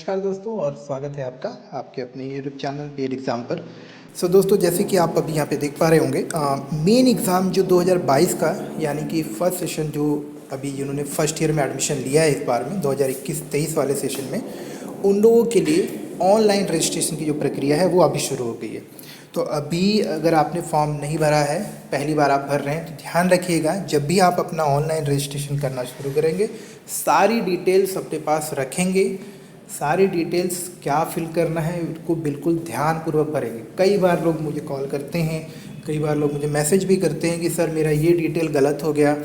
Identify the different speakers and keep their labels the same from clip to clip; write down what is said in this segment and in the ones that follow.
Speaker 1: नमस्कार दोस्तों और स्वागत है आपका आपके अपने यूट्यूब चैनल पेड एग्ज़ाम पर। दोस्तों जैसे कि आप अभी यहाँ पे देख पा रहे होंगे मेन एग्ज़ाम जो 2022 का यानी कि फर्स्ट सेशन जो अभी जिन्होंने फर्स्ट ईयर में एडमिशन लिया है इस बार में 2021-23 वाले सेशन में उन लोगों के लिए ऑनलाइन रजिस्ट्रेशन की जो प्रक्रिया है वो अभी शुरू हो गई है। तो अभी अगर आपने फॉर्म नहीं भरा है, पहली बार आप भर रहे हैं, तो ध्यान रखिएगा जब भी आप अपना ऑनलाइन रजिस्ट्रेशन करना शुरू करेंगे सारी डिटेल्स अपने पास रखेंगे। सारी डिटेल्स क्या फिल करना है उसको बिल्कुल ध्यानपूर्वक भरेंगे। कई बार लोग मुझे कॉल करते हैं, कई बार लोग मुझे मैसेज भी करते हैं कि सर मेरा ये डिटेल गलत हो गया,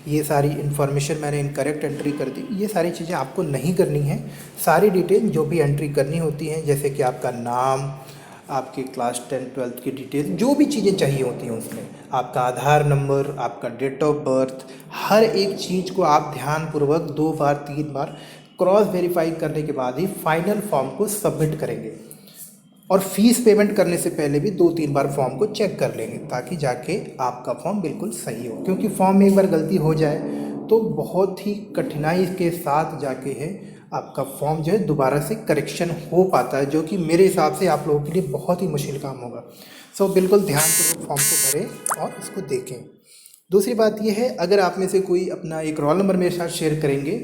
Speaker 1: ये सारी इन्फॉर्मेशन मैंने इनकरेक्ट एंट्री कर दी। ये सारी चीज़ें आपको नहीं करनी है। सारी डिटेल जो भी एंट्री करनी होती हैं, जैसे कि आपका नाम, आपके क्लास 10-12 की डिटेल, जो भी चीज़ें चाहिए होती हैं उसमें, आपका आधार नंबर, आपका डेट ऑफ बर्थ, हर एक चीज़ को आप ध्यानपूर्वक 2 बार 3 बार क्रॉस वेरीफाई करने के बाद ही फाइनल फॉर्म को सबमिट करेंगे। और फीस पेमेंट करने से पहले भी 2-3 बार फॉर्म को चेक कर लेंगे ताकि जाके आपका फॉर्म बिल्कुल सही हो, क्योंकि फॉर्म में एक बार गलती हो जाए तो बहुत ही कठिनाई के साथ जाके है आपका फॉर्म जो है दोबारा से करेक्शन हो पाता है, जो कि मेरे हिसाब से आप लोगों के लिए बहुत ही मुश्किल काम होगा। बिल्कुल ध्यानपूर्वक फॉर्म को भरें और उसको देखें। दूसरी बात यह है, अगर आप में से कोई अपना एक रोल नंबर मेरे साथ शेयर करेंगे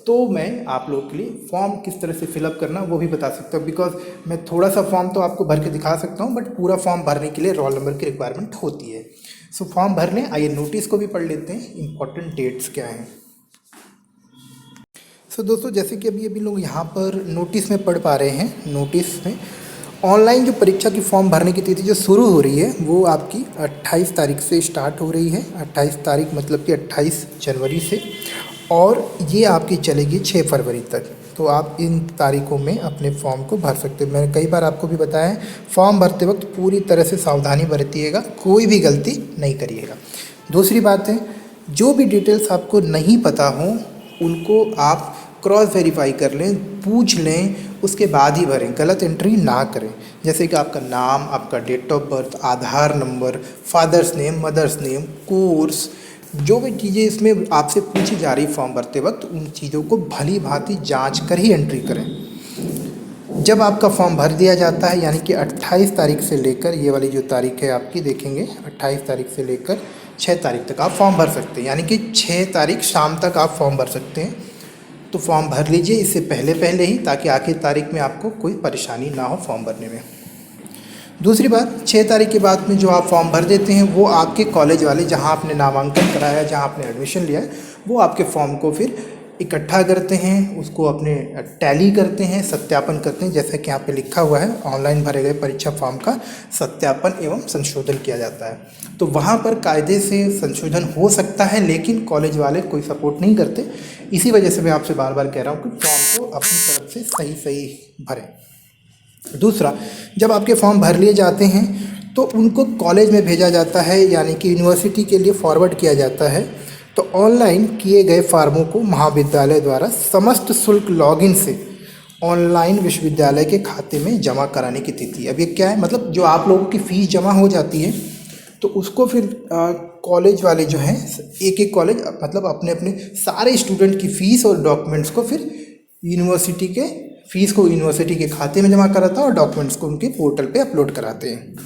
Speaker 1: तो मैं आप लोगों के लिए फॉर्म किस तरह से फिलअप करना वो भी बता सकता हूँ। बिकॉज मैं थोड़ा सा फॉर्म तो आपको भर के दिखा सकता हूँ, बट पूरा फॉर्म भरने के लिए रोल नंबर की रिक्वायरमेंट होती है। फॉर्म भर लें। आइए नोटिस को भी पढ़ लेते हैं, इंपॉर्टेंट डेट्स क्या हैं। दोस्तों जैसे कि अभी लोग यहाँ पर नोटिस में पढ़ पा रहे हैं, नोटिस में ऑनलाइन जो परीक्षा की फॉर्म भरने की तिथि जो शुरू हो रही है वो आपकी 28 तारीख से स्टार्ट हो रही है। 28 तारीख मतलब कि 28 जनवरी से, और ये आपकी चलेगी 6 फरवरी तक। तो आप इन तारीखों में अपने फॉर्म को भर सकते हैं। मैंने कई बार आपको भी बताया है, फॉर्म भरते वक्त पूरी तरह से सावधानी बरतिएगा, कोई भी गलती नहीं करिएगा। दूसरी बात है, जो भी डिटेल्स आपको नहीं पता हो उनको आप क्रॉस वेरीफाई कर लें, पूछ लें, उसके बाद ही भरें, गलत एंट्री ना करें। जैसे कि आपका नाम, आपका date of birth, Aadhaar number, father's name, mother's name, course, जो भी चीज़ें इसमें आपसे पूछी जा रही फॉर्म भरते वक्त उन चीज़ों को भली भांति जांच कर ही एंट्री करें। जब आपका फॉर्म भर दिया जाता है यानी कि 28 तारीख से लेकर, ये वाली जो तारीख है आपकी देखेंगे, 28 तारीख से लेकर 6 तारीख तक आप फॉर्म भर सकते हैं। यानी कि 6 तारीख शाम तक आप फॉर्म भर सकते हैं। तो फॉर्म भर लीजिए इससे पहले ही, ताकि आखिरी तारीख में आपको कोई परेशानी ना हो फॉर्म भरने में। दूसरी बात, 6 तारीख के बाद में जो आप फॉर्म भर देते हैं वो आपके कॉलेज वाले, जहां आपने नामांकन कराया है, जहां आपने एडमिशन लिया है, वो आपके फॉर्म को फिर इकट्ठा करते हैं, उसको अपने टैली करते हैं, सत्यापन करते हैं। जैसा कि यहाँ पे लिखा हुआ है, ऑनलाइन भरे गए परीक्षा फॉर्म का सत्यापन एवं संशोधन किया जाता है। तो वहाँ पर कायदे से संशोधन हो सकता है, लेकिन कॉलेज वाले कोई सपोर्ट नहीं करते। इसी वजह से मैं आपसे बार बार कह रहा हूँ कि फॉर्म को अपनी तरफ से सही भरें। दूसरा, जब आपके फॉर्म भर लिए जाते हैं तो उनको कॉलेज में भेजा जाता है, यानी कि यूनिवर्सिटी के लिए फॉरवर्ड किया जाता है। तो ऑनलाइन किए गए फार्मों को महाविद्यालय द्वारा समस्त शुल्क लॉगिन से ऑनलाइन विश्वविद्यालय के खाते में जमा कराने की तिथि। अब ये क्या है, मतलब जो आप लोगों की फ़ीस जमा हो जाती है तो उसको फिर कॉलेज वाले जो हैं, एक कॉलेज मतलब अपने अपने सारे स्टूडेंट की फ़ीस और डॉक्यूमेंट्स को फिर यूनिवर्सिटी के फ़ीस को यूनिवर्सिटी के खाते में जमा कराता है और डॉक्यूमेंट्स को उनके पोर्टल पे अपलोड कराते हैं।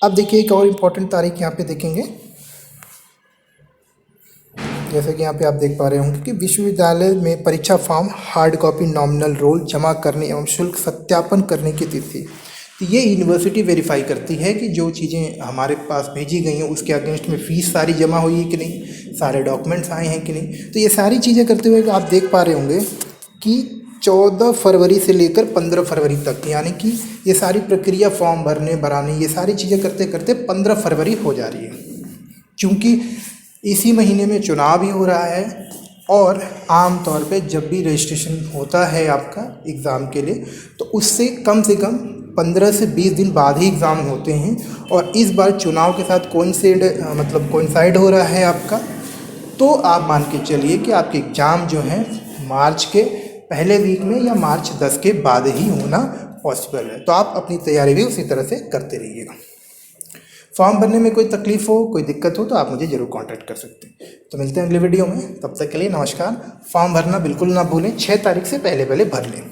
Speaker 1: अब देखिए एक और इम्पॉर्टेंट तारीख यहाँ पे देखेंगे, जैसे कि यहाँ पे आप देख पा रहे होंगे कि विश्वविद्यालय में परीक्षा form hard copy nominal roll जमा करने एवं शुल्क सत्यापन करने की तिथि। तो ये यूनिवर्सिटी वेरीफाई करती है कि जो चीज़ें हमारे पास भेजी गई हैं उसके अगेंस्ट में फ़ीस सारी जमा हुई है कि नहीं, सारे डॉक्यूमेंट्स आए हैं कि नहीं। तो ये सारी चीज़ें करते हुए आप देख पा रहे होंगे कि 14 फरवरी से लेकर 15 फरवरी तक, यानी कि ये सारी प्रक्रिया फॉर्म भराने ये सारी चीज़ें करते करते 15 फरवरी हो जा रही है। क्योंकि इसी महीने में चुनाव भी हो रहा है, और आम तौर पे जब भी रजिस्ट्रेशन होता है आपका एग्ज़ाम के लिए तो उससे कम से कम 15 से 20 दिन बाद ही एग्ज़ाम होते हैं। और इस बार चुनाव के साथ कोइंसाइड हो रहा है आपका। तो आप मान के चलिए कि आपके एग्ज़ाम जो हैं मार्च के पहले वीक में या मार्च 10 के बाद ही होना पॉसिबल है। तो आप अपनी तैयारी भी उसी तरह से करते रहिएगा। फॉर्म भरने में कोई तकलीफ़ हो, कोई दिक्कत हो तो आप मुझे ज़रूर कांटेक्ट कर सकते हैं। तो मिलते हैं अगले वीडियो में, तब तक के लिए नमस्कार। फॉर्म भरना बिल्कुल ना भूलें, 6 तारीख से पहले भर लें।